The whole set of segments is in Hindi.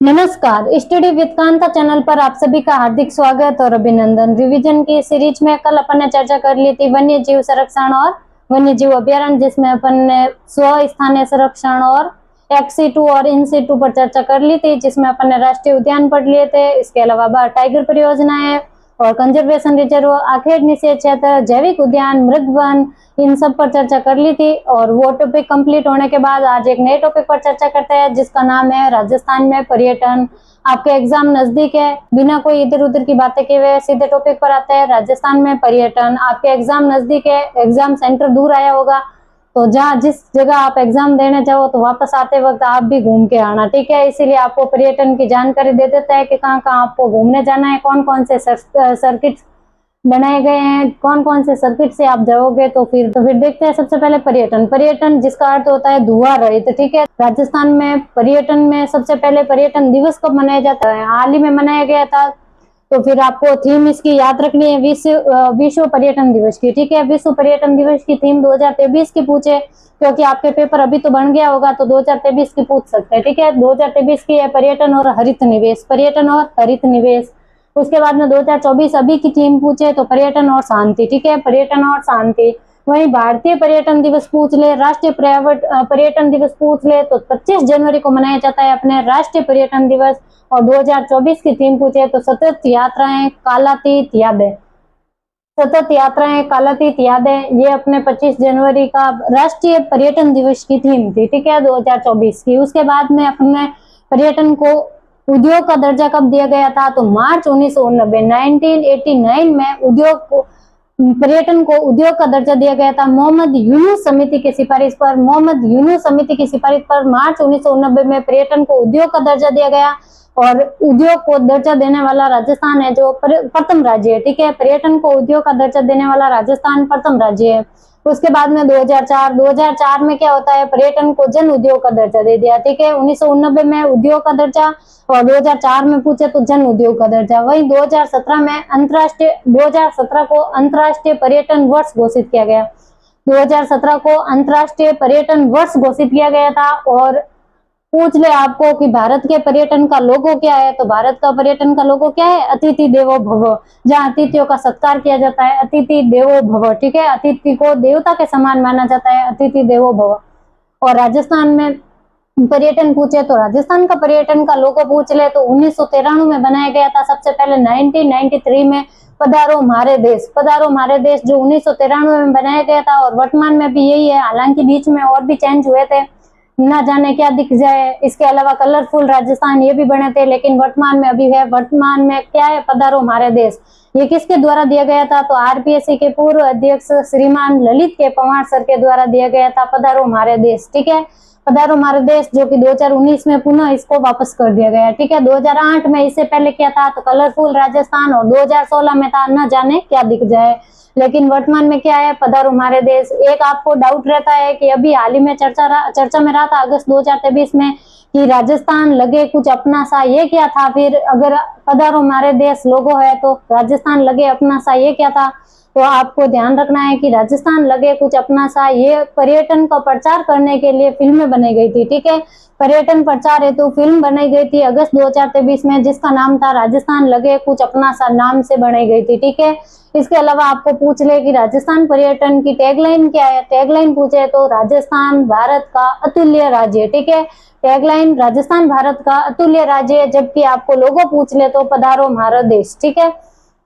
नमस्कार, स्टडी विद कांता चैनल पर आप सभी का हार्दिक स्वागत और अभिनंदन। रिवीजन की सीरीज में कल अपन ने चर्चा कर ली थी वन्य जीव संरक्षण और वन्य जीव अभ्यारण्य, जिसमें अपन ने स्व स्थानीय संरक्षण और एक्स सिटू और इन सिटू पर चर्चा कर ली थी, जिसमें अपन ने राष्ट्रीय उद्यान पढ़ लिए थे। इसके अलावा टाइगर परियोजनाएं और कंजर्वेशन रिजर्व, आखेट निषेध क्षेत्र, जैविक उद्यान, मृग वन, इन सब पर चर्चा कर ली थी। और वो टॉपिक कंप्लीट होने के बाद आज एक नए टॉपिक पर चर्चा करते हैं, जिसका नाम है राजस्थान में पर्यटन। आपके एग्जाम नजदीक है, बिना कोई इधर उधर की बातें किए हुए सीधे टॉपिक पर आते हैं। राजस्थान में पर्यटन, आपके एग्जाम नजदीक है, एग्जाम सेंटर दूर आया होगा, तो जहाँ जिस जगह आप एग्जाम देने जाओ तो वापस आते वक्त आप भी घूम के आना, ठीक है। इसीलिए आपको पर्यटन की जानकारी दे देता है कि कहाँ कहाँ आपको घूमने जाना है, कौन कौन से सर्किट बनाए गए हैं, कौन कौन से सर्किट से आप जाओगे। तो फिर देखते हैं सबसे पहले पर्यटन। पर्यटन जिसका अर्थ होता है धुआं रहित, ठीक है। राजस्थान में पर्यटन में सबसे पहले पर्यटन दिवस कब मनाया जाता है? हाल ही में मनाया गया था। तो फिर आपको थीम इसकी याद रखनी है, विश्व पर्यटन दिवस की, ठीक है। विश्व पर्यटन दिवस की थीम 2023 की पूछे, क्योंकि आपके पेपर अभी तो बन गया होगा तो 2023 की पूछ सकते हैं, ठीक है। 2023 की है पर्यटन और हरित निवेश, पर्यटन और हरित निवेश। उसके बाद में 2024 अभी की थीम पूछे तो पर्यटन और शांति, ठीक है, पर्यटन और शांति। वहीं भारतीय पर्यटन दिवस पूछ ले, राष्ट्रीय पर्यटन दिवस पूछ ले तो 25 जनवरी को मनाया जाता है अपने राष्ट्रीय पर्यटन दिवस। और 2024 की थीम पूछे तो सतत यात्राएं कालातीत यादें, सतत यात्राएं कालातीत यादें, ये अपने 25 जनवरी का राष्ट्रीय पर्यटन दिवस की थीम थी, ठीक है, 2024 की। उसके बाद में अपने पर्यटन को उद्योग का दर्जा कब दिया गया था? तो मार्च 1989 में पर्यटन को उद्योग का दर्जा दिया गया था मोहम्मद यूनुस समिति की सिफारिश पर। मोहम्मद यूनुस समिति की सिफारिश पर मार्च 1989 में पर्यटन को उद्योग का दर्जा दिया गया। और उद्योग को दर्जा देने वाला राजस्थान है जो प्रथम राज्य है, ठीक है। पर्यटन को उद्योग का दर्जा देने वाला राजस्थान प्रथम राज्य है। उसके बाद में 2004 में क्या होता है? पर्यटन को जन उद्योग का दर्जा दे दिया, ठीक है। 1989 में उद्योग का दर्जा और 2004 में पूछे तो जन उद्योग का दर्जा। वहीं 2017 को अंतर्राष्ट्रीय पर्यटन वर्ष घोषित किया गया। 2017 को अंतर्राष्ट्रीय पर्यटन वर्ष घोषित किया गया था। और पूछ ले आपको कि भारत के पर्यटन का लोगो क्या है? तो भारत का पर्यटन का लोगो क्या है? अतिथि देवो भव, जहाँ अतिथियों का सत्कार किया जाता है, अतिथि देवो भव, ठीक है। अतिथि को देवता के समान माना जाता है, अतिथि देवो भव। और राजस्थान में पर्यटन पूछे तो राजस्थान का पर्यटन का लोगो पूछ ले तो 1993 में बनाया गया था। सबसे पहले 1993 में पधारो हमारे देश, पधारो हमारे देश, जो 1993 में बनाया गया था। और वर्तमान में भी यही है, हालांकि बीच में और भी चेंज हुए थे, ना जाने क्या दिख जाए। इसके अलावा कलरफुल राजस्थान ये भी बने थे, लेकिन वर्तमान में अभी है, वर्तमान में क्या है? पधारो हमारे देश। ये किसके द्वारा दिया गया था? तो आरपीएससी के पूर्व अध्यक्ष श्रीमान ललित के पवार सर के द्वारा दिया गया था, पधारो हमारे देश, ठीक है। पधारो हमारे देश, जो कि 2019 में पुनः इसको वापस कर दिया गया, ठीक है। 2008 में इससे पहले क्या था? तो कलरफुल राजस्थान। और 2016 में था न जाने क्या दिख जाए। लेकिन वर्तमान में क्या है? पधारो हमारे देश। एक आपको डाउट रहता है कि अभी हाल ही में चर्चा में रहा था अगस्त 2023 में कि राजस्थान लगे कुछ अपना सा, ये क्या था? फिर अगर पधारो हमारे देश लोगो है तो राजस्थान लगे अपना सा ये क्या था? तो आपको ध्यान रखना है कि राजस्थान लगे कुछ अपना सा ये पर्यटन का प्रचार करने के लिए फिल्में बनाई गई थी, ठीक है। पर्यटन प्रचार हेतु तो फिल्म बनाई गई थी अगस्त 2023 में, जिसका नाम था राजस्थान लगे कुछ अपना सा, नाम से बनाई गई थी, ठीक है। इसके अलावा आपको पूछ ले कि राजस्थान पर्यटन की टैगलाइन क्या है? टैगलाइन पूछे तो राजस्थान भारत का अतुल्य राज्य, ठीक है। टैगलाइन राजस्थान भारत का अतुल्य राज्य है। जबकि आपको लोगो पूछ ले तो पधारो हमारा देश, ठीक है।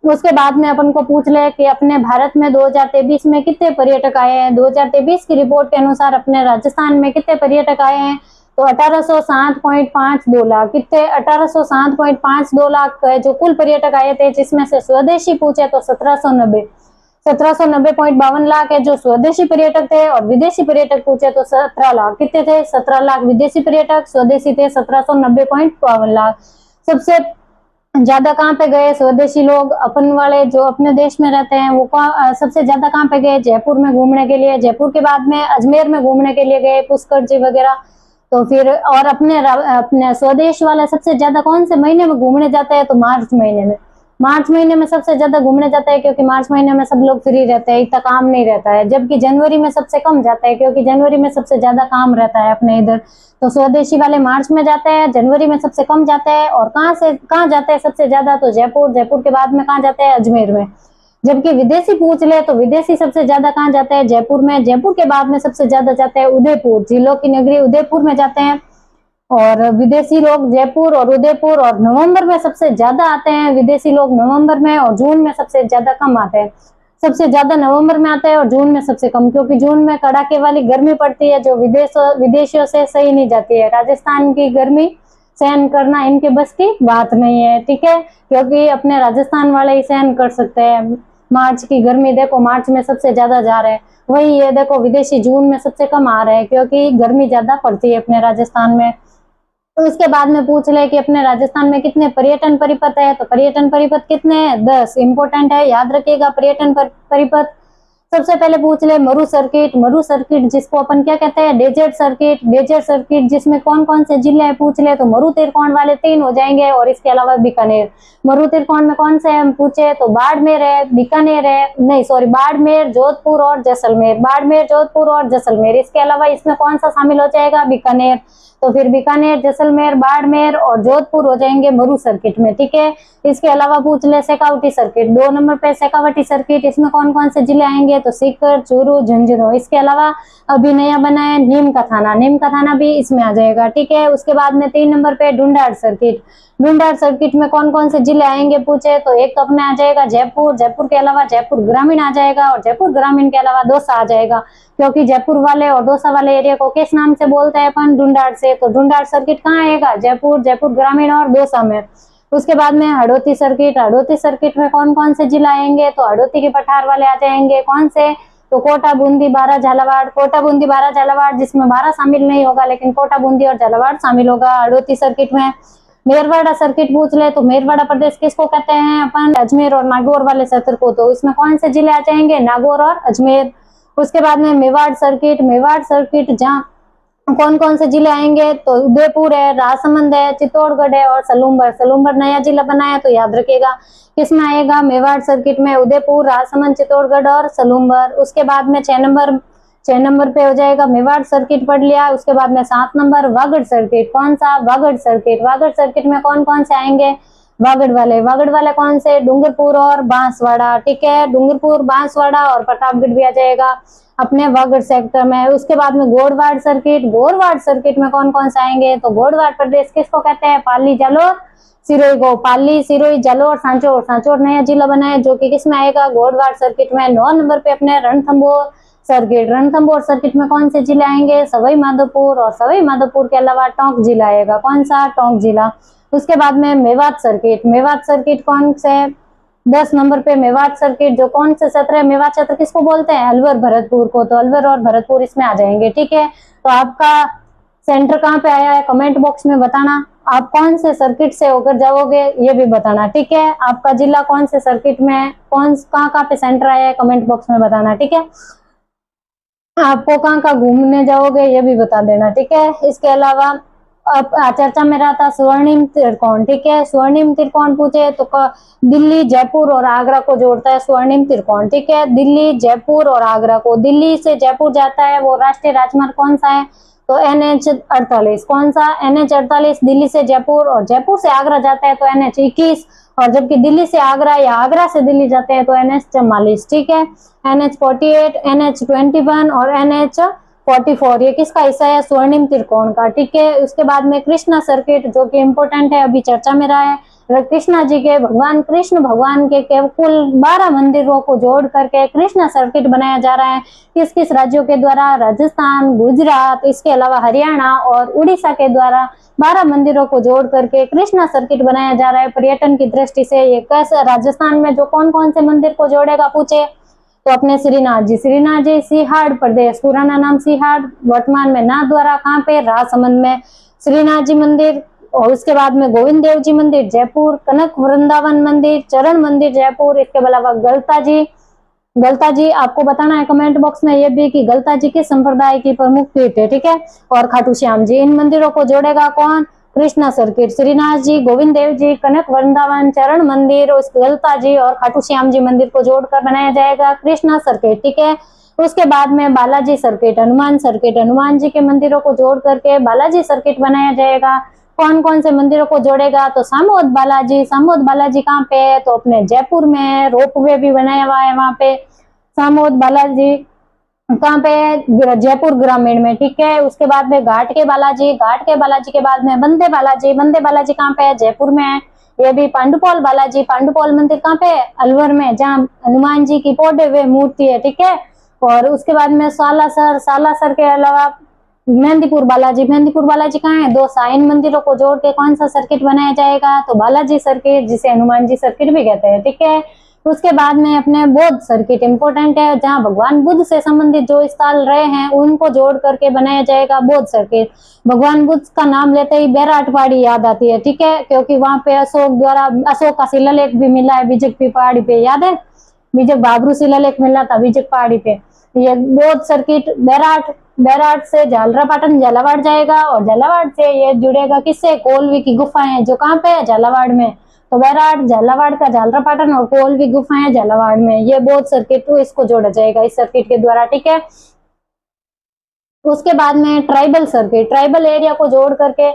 उसके बाद में अपन को पूछ ले कि अपने भारत में 2023 में कितने पर्यटक आए हैं? 2023 की रिपोर्ट के अनुसार अपने राजस्थान में कितने पर्यटक आए हैं? तो 1807.52 लाख। कितने? 1807.52 लाख जो कुल पर्यटक आए थे, जिसमें से स्वदेशी पूछे तो 1790.52 लाख है जो स्वदेशी पर्यटक थे। और विदेशी पर्यटक पूछे तो 17 लाख। कितने थे? 17 लाख विदेशी पर्यटक, स्वदेशी थे 1790.52 लाख। सबसे ज्यादा कहाँ पे गए स्वदेशी लोग? अपन वाले जो अपने देश में रहते हैं वो सबसे ज्यादा कहाँ पे गए? जयपुर में घूमने के लिए। जयपुर के बाद में अजमेर में घूमने के लिए गए, पुष्कर जी वगैरह। तो फिर और अपने स्वदेश वाले सबसे ज्यादा कौन से महीने में घूमने जाते हैं? तो मार्च महीने में। मार्च महीने में सबसे ज्यादा घूमने जाता है क्योंकि मार्च महीने में सब लोग फ्री रहते हैं, इतना काम नहीं रहता है। जबकि जनवरी में सबसे कम जाता है क्योंकि जनवरी में सबसे ज्यादा काम रहता है अपने इधर। तो स्वदेशी वाले मार्च में जाते हैं, जनवरी में सबसे कम जाते हैं। और कहाँ जाते हैं सबसे ज्यादा? तो जयपुर। जयपुर के बाद में कहाँ जाते हैं? अजमेर में। जबकि विदेशी पूछ ले तो विदेशी सबसे ज्यादा कहाँ जाते हैं? जयपुर में। जयपुर के बाद में सबसे ज्यादा जाते हैं उदयपुर, जिलों की नगरी उदयपुर में जाते हैं। और विदेशी लोग जयपुर और उदयपुर। और नवंबर में सबसे ज्यादा आते हैं विदेशी लोग, नवंबर में। और जून में सबसे ज्यादा कम आते हैं। सबसे ज्यादा नवंबर में आते हैं और जून में सबसे कम, क्योंकि जून में कड़ाके वाली गर्मी पड़ती है जो विदेशियों से सही नहीं जाती है। राजस्थान की गर्मी सहन करना इनके बस की बात नहीं है, ठीक है, क्योंकि अपने राजस्थान वाले ही सहन कर सकते हैं मार्च की गर्मी। देखो मार्च में सबसे ज्यादा जा रहे हैं, वही ये देखो विदेशी जून में सबसे कम आ रहे हैं क्योंकि गर्मी ज्यादा पड़ती है अपने राजस्थान में। तो इसके बाद में पूछ ले कि अपने राजस्थान में कितने पर्यटन परिपथ है, तो पर्यटन परिपथ कितने हैं? 10 इंपोर्टेंट है, याद रखिएगा पर्यटन परिपथ। सबसे पहले पूछ ले मरु सर्किट। मरु सर्किट जिसको अपन क्या कहते हैं? Desert circuit. डेजर्ट सर्किट जिसमें कौन कौन से जिले हैं पूछ ले तो मरु तिरकोण वाले 3 हो जाएंगे और इसके अलावा बीकानेर। मरु तिरकोण में कौन से हम पूछे तो बाड़मेर है, बीकानेर है, नहीं सॉरी बाड़मेर, जोधपुर और जैसलमेर। बाड़मेर, जोधपुर और जैसलमेर। इसके अलावा इसमें कौन सा शामिल हो जाएगा? बीकानेर। तो फिर बीकानेर, जैसलमेर, बाड़मेर और जोधपुर हो जाएंगे मरु सर्किट में, ठीक है। इसके अलावा पूछ ले शेखावटी सर्किट। 2 नंबर पे शेखावटी सर्किट, इसमें कौन कौन से जिले आएंगे तो सीकर, चूरू, झुंझुनू। इसके अलावा अभी नया बना है नीम का थाना, नीम का थाना भी इसमें आ जाएगा, ठीक है। उसके बाद में 3 नंबर पे ढूंढाड़ सर्किट। ढूंढाड़ सर्किट में कौन कौन से जिले आएंगे पूछे तो एक तो अपने आ जाएगा जयपुर। जयपुर के अलावा जयपुर ग्रामीण आ जाएगा और जयपुर ग्रामीण के अलावा दौसा आ जाएगा, क्योंकि जयपुर वाले और दौसा वाले एरिया को किस नाम से बोलते हैं अपन? ढूंढाड़ से। तो ढूंढाड़ सर्किट कहाँ आएगा? जयपुर, जयपुर ग्रामीण और दौसा में। उसके बाद में हड़ौती सर्किट। हड़ौती सर्किट में कौन कौन से जिला आएंगे तो हड़ौती के पठार वाले आ जाएंगे। कौन से? तो कोटा, बूंदी, बारा, झालावाड़। कोटा, बूंदी, बारा, झालावाड़, जिसमें बारा शामिल नहीं होगा लेकिन कोटा, बूंदी और झालावाड़ शामिल होगा हड़ौती सर्किट में। मेरवाड़ा सर्किट पूछ ले तो मेरवाड़ा प्रदेश किसको कहते हैं अपन? अजमेर और नागौर वाले क्षेत्र को। तो इसमें कौन से जिले आ जाएंगे? नागौर और अजमेर। उसके बाद में मेवाड़ सर्किट। मेवाड़ सर्किट जहाँ कौन कौन से जिले आएंगे तो उदयपुर है, राजसमंद है, चित्तौड़गढ़ है और सलूम्बर। सलूम्बर नया जिला बना है तो याद रखिएगा किसमें आएगा? मेवाड़ सर्किट में। उदयपुर, राजसमंद, चित्तौड़गढ़ और सलूम्बर। उसके बाद में 6 नंबर पे हो जाएगा मेवाड़ सर्किट पढ़ लिया। उसके बाद में 7 नंबर वागड़ सर्किट। कौन सा? वागड़ सर्किट। वागड़ सर्किट में कौन कौन से आएंगे? वागड़ वाले। वागड़ वाले कौन से? डूंगरपुर और बांसवाड़ा, ठीक है। डूंगरपुर, बांसवाड़ा और प्रतापगढ़ भी आ जाएगा अपने वागड़ सेक्टर में। उसके बाद में गोड़वाड़ सर्किट। गोड़वाड़ सर्किट में कौन कौन से आएंगे तो गोड़वाड़ प्रदेश किसको कहते हैं? पाली, जालोर, सिरोही को। पाली, सिरोही, जालोर, सांचौर। सांचौर नया जिला बना है जो कि किसमें आएगा? गोड़वाड़ सर्किट में। 9 नंबर पे अपने रणथंभौर सर्किट। रणथंभौर सर्किट में कौन से जिले आएंगे? सवाई माधोपुर और सवाई माधोपुर के अलावा टोंक जिला आएगा। कौन सा? टोंक जिला। उसके बाद में मेवात सर्किट। मेवात सर्किट कौन से? 10 नंबर पे मेवात सर्किट जो कौन से क्षेत्र है? मेवात क्षेत्र किसको बोलते हैं? अलवर, भरतपुर को। तो अलवर और भरतपुर इसमें आ जाएंगे, ठीक है। तो आपका सेंटर कहाँ पे आया है कमेंट बॉक्स में बताना। आप कौन से सर्किट से होकर जाओगे ये भी बताना, ठीक है। आपका जिला कौन से सर्किट में है, कहाँ पे सेंटर आया है कमेंट बॉक्स में बताना, ठीक है। आपको कहाँ घूमने जाओगे ये भी बता देना, ठीक है। इसके अलावा अब चर्चा में रहा था स्वर्णिम त्रिकोण, ठीक है। स्वर्णिम त्रिकोण पूछे तो दिल्ली, जयपुर और आगरा को जोड़ता है स्वर्णिम त्रिकोण, ठीक है। दिल्ली, जयपुर और आगरा को। दिल्ली से जयपुर जाता है वो राष्ट्रीय राजमार्ग कौन सा है तो NH 48। कौन सा? NH 48 दिल्ली से जयपुर। और जयपुर से आगरा जाता है तो NH 21। और जबकि दिल्ली से आगरा या आगरा से दिल्ली जाते हैं तो NH 44, ठीक है। NH 48, NH 21 और NH 44 ये किसका हिस्सा है? स्वर्णिम त्रिकोण का, ठीक है। उसके बाद में कृष्णा सर्किट जो कि इंपोर्टेंट है, अभी चर्चा में रहा है। कृष्णा जी के भगवान कृष्ण भगवान के कुल 12 मंदिरों को जोड़ करके कृष्णा सर्किट बनाया जा रहा है। किस किस राज्यों के द्वारा? राजस्थान, गुजरात, इसके अलावा हरियाणा और उड़ीसा के द्वारा 12 मंदिरों को जोड़ करके कृष्णा सर्किट बनाया जा रहा है। पर्यटन की दृष्टि से ये कैसे? राजस्थान में जो कौन कौन से मंदिर को जोड़ेगा पूछे तो अपने श्रीनाथ जी। श्रीनाथ जी सिहाड़ प्रदेश, पुराना नाम सिहाड़, वर्तमान में नाथद्वारा, कहाँ पे? राजसमंद में श्रीनाथ जी मंदिर। और उसके बाद में गोविंद देव जी मंदिर जयपुर, कनक वृंदावन मंदिर, चरण मंदिर जयपुर। इसके अलावा गलता जी। गलता जी आपको बताना है कमेंट बॉक्स में ये भी कि गलता जी किस संप्रदाय की प्रमुख पीठ है, ठीक है। और खाटू श्याम जी। इन मंदिरों को जोड़ेगा कौन? कृष्णा सर्किट, श्रीनाथ जी, गोविंद देव जी, कनक वृंदावन, चरण मंदिर, उस ललता जी और खाटू श्याम जी मंदिर को जोड़कर बनाया जाएगा कृष्णा सर्किट। ठीक है, उसके बाद में बालाजी सर्किट, हनुमान सर्किट, हनुमान जी के मंदिरों को जोड़ करके बालाजी सर्किट बनाया जाएगा। कौन कौन से मंदिरों को जोड़ेगा? तो सामोद बालाजी। सामोद बालाजी कहाँ पे है? तो अपने जयपुर में है, रोपवे भी बनाया हुआ है वहां पे। सामोद बालाजी कहाँ पे है? जयपुर ग्रामीण में। ठीक है, उसके बाद में घाट के बालाजी, घाट के बालाजी के बाद में बंदे बालाजी। बंदे बालाजी कहाँ पे है? जयपुर में है। ये भी पांडुपोल बालाजी, पांडुपोल मंदिर कहाँ पे है? अलवर में, जहाँ हनुमान जी की पोड़े हुए मूर्ति है। ठीक है, और उसके बाद में सालासर, सालासर के अलावा मेहंदीपुर बालाजी। मेहंदीपुर बालाजी कहाँ है? दो साइन मंदिरों को जोड़ के कौन सा सर्किट बनाया जाएगा? तो बालाजी सर्किट, जिसे हनुमान जी सर्किट भी कहते हैं। ठीक है, उसके बाद में अपने बौद्ध सर्किट इंपोर्टेंट है, जहां भगवान बुद्ध से संबंधित जो स्थल रहे हैं उनको जोड़ करके बनाया जाएगा बौद्ध सर्किट। भगवान बुद्ध का नाम लेते ही बैराट पहाड़ी याद आती है। ठीक है, क्योंकि वहां पे अशोक का शिलालेख भी मिला है विजक पहाड़ी पे, याद है? विजक बाबरू शिलालेख मिला था विजक पहाड़ी पे। ये बौद्ध सर्किट बैराट से झालरापाटन झालावाड़ जाएगा, और झालावाड़ से ये जुड़ेगा किससे? कोलवी की गुफाएं, जो कहाँ पे है? झालावाड़ में। तो बैराट, झालावाड़ का झालरापाटन और कोलवी गुफाएं झालावाड़ में, ये बौद्ध सर्किट, तो इसको जोड़ा जाएगा इस सर्किट के द्वारा। ठीक है, उसके बाद में ट्राइबल सर्किट, ट्राइबल एरिया को जोड़ करके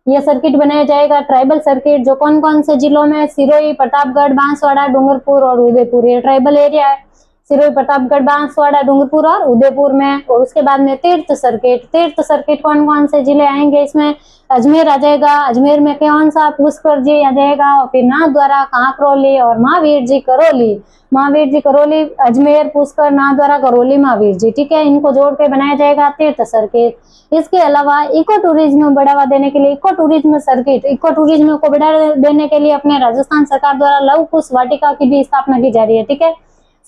ये सर्किट बनाया जाएगा। ट्राइबल सर्किट जो कौन कौन से जिलों में? सिरोही, प्रतापगढ़, बांसवाड़ा, डूंगरपुर और उदयपुर, ये ट्राइबल एरिया है। सिरोही, प्रतापगढ़, बांसवाड़ा, डूंगरपुर और उदयपुर में। और उसके बाद में तीर्थ सर्किट, तीर्थ सर्किट कौन कौन से जिले आएंगे इसमें? अजमेर आ जाएगा, अजमेर में कौन सा? पुष्कर जी आ जाएगा, और फिर नाथद्वारा, कांकरोली और महावीर जी करौली। महावीर जी करौली, अजमेर, पुष्कर, नाथद्वारा, करौली, महावीर जी। ठीक है, इनको जोड़ के बनाया जाएगा तीर्थ सर्किट। इसके अलावा इको टूरिज्म को बढ़ावा देने के लिए eco tourism circuit, eco tourism को बढ़ावा देने के लिए अपने राजस्थान सरकार द्वारा लव कुश वाटिका की भी स्थापना की जा रही है। ठीक है,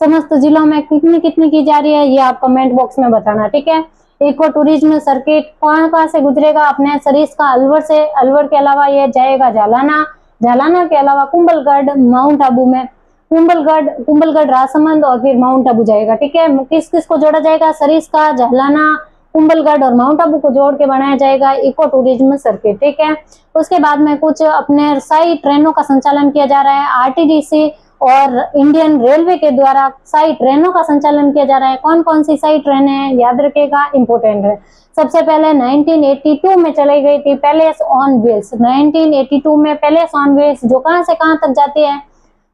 समस्त जिलों में कितनी कितनी की जा रही है ये आप कमेंट बॉक्स में बताना। ठीक है, इको टूरिज्म सर्किट कहाँ से गुजरेगा? अपने सरिस्का अलवर से, अलवर के अलावा ये जाएगा जालाना, जालाना के अलावा कुंभलगढ़, माउंट आबू में, कुंभलगढ़ राजसमंद और फिर माउंट आबू जाएगा। ठीक है, किस किस को जोड़ा जाएगा? सरिस्का, जालाना, कुंभलगढ़ और माउंट आबू को जोड़ के बनाया जाएगा इको टूरिज्म सर्किट। ठीक है, उसके बाद में कुछ अपने साई ट्रेनों का संचालन किया जा रहा है, आरटीडीसी और इंडियन रेलवे के द्वारा साई ट्रेनों का संचालन किया जा रहा है। कौन कौन सी साई ट्रेनें हैं? याद रखिएगा, इंपोर्टेंट है। सबसे पहले 1982 में चलाई गई थी पैलेस ऑन व्हील्स। 1982 में पैलेस ऑन व्हील्स जो कहां से कहां तक जाती है?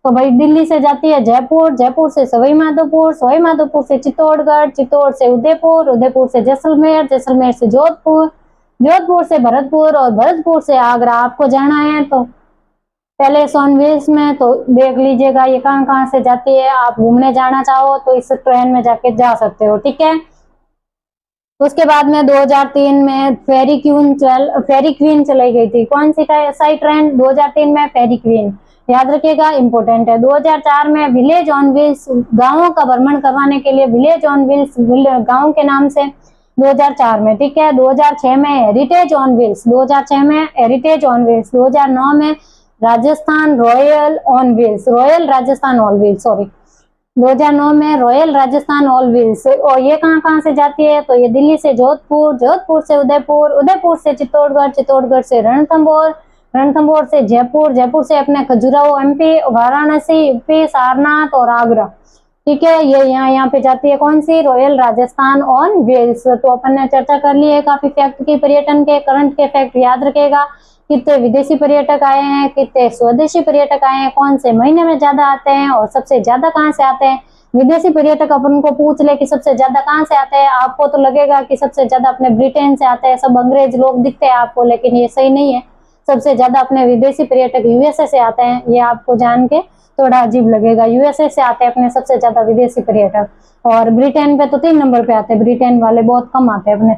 तो भाई दिल्ली से जाती है जयपुर, जयपुर से सवाई माधोपुर, सवाई माधोपुर से चित्तौड़गढ़, चित्तौड़ से उदयपुर, उदयपुर से जैसलमेर, जैसलमेर से जोधपुर, जोधपुर से भरतपुर और भरतपुर से आगरा। आपको जाना है तो पैलेस ऑन व्हील्स में तो देख लीजिएगा ये कहाँ कहाँ से जाती है। आप घूमने जाना चाहो तो इस ट्रेन में जाके जा सकते हो। ठीक है, उसके बाद में 2003 में फेरी क्वीन चलाई गई थी। कौन सी साई ट्रेन? 2003 में फेरी क्वीन, याद रखिएगा, इंपोर्टेंट है। 2004 में विलेज ऑन व्हील्स, गांवों का भ्रमण करवाने के लिए विलेज ऑन व्हील्स, गांव के नाम से 2004 में। ठीक है, 2006 में हेरिटेज ऑन व्हील्स, 2006 में हेरिटेज ऑन व्हील्स, 2009 में Rajasthan royal on wheels, royal Rajasthan on wheels, sorry, 2009 में रॉयल राजस्थान ऑन व्हील्स। और ये कहाँ कहाँ से जाती है? तो ये दिल्ली से जोधपुर, जोधपुर से उदयपुर, उदयपुर से चित्तौड़गढ़, चित्तौड़गढ़ से रणथंभौर, रणथंभौर से जयपुर, जयपुर से अपने खजुराहो एमपी, वाराणसी यूपी, सारनाथ और आगरा। ठीक है, ये यहाँ पे जाती है कौन सी? Royal Rajasthan on wheels. तो अपन ने चर्चा कर ली है काफी फैक्ट की पर्यटन के, करंट के फैक्ट याद रखेगा। कितने विदेशी पर्यटक आए हैं, कितने स्वदेशी पर्यटक आए हैं, कौन से महीने में ज्यादा आते हैं और सबसे ज्यादा कहाँ से आते हैं। विदेशी पर्यटक अपन को पूछ ले कि सबसे ज्यादा कहाँ से आते हैं, आपको तो लगेगा कि सबसे ज्यादा अपने ब्रिटेन से आते हैं, सब अंग्रेज लोग दिखते हैं आपको, लेकिन ये सही नहीं है। सबसे ज्यादा अपने विदेशी पर्यटक यूएसए से आते हैं। ये आपको जान के थोड़ा अजीब लगेगा, यूएसए से आते हैं अपने सबसे ज्यादा विदेशी पर्यटक, और ब्रिटेन पे तो 3 नंबर पे आते हैं, ब्रिटेन वाले बहुत कम आते हैं, अपने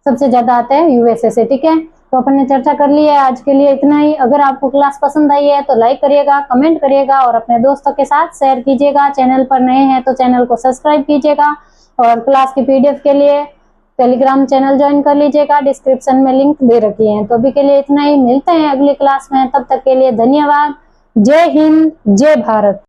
सबसे ज्यादा आते हैं यूएसए से। ठीक है, तो अपन ने चर्चा कर ली है, आज के लिए इतना ही। अगर आपको क्लास पसंद आई है तो लाइक करिएगा, कमेंट करिएगा और अपने दोस्तों के साथ शेयर कीजिएगा। चैनल पर नए हैं तो चैनल को सब्सक्राइब कीजिएगा, और क्लास की पीडीएफ के लिए टेलीग्राम चैनल ज्वाइन कर लीजिएगा, डिस्क्रिप्शन में लिंक दे रखी है। तो अभी के लिए इतना ही, मिलते हैं अगली क्लास में, तब तक के लिए धन्यवाद। जय हिंद, जय भारत।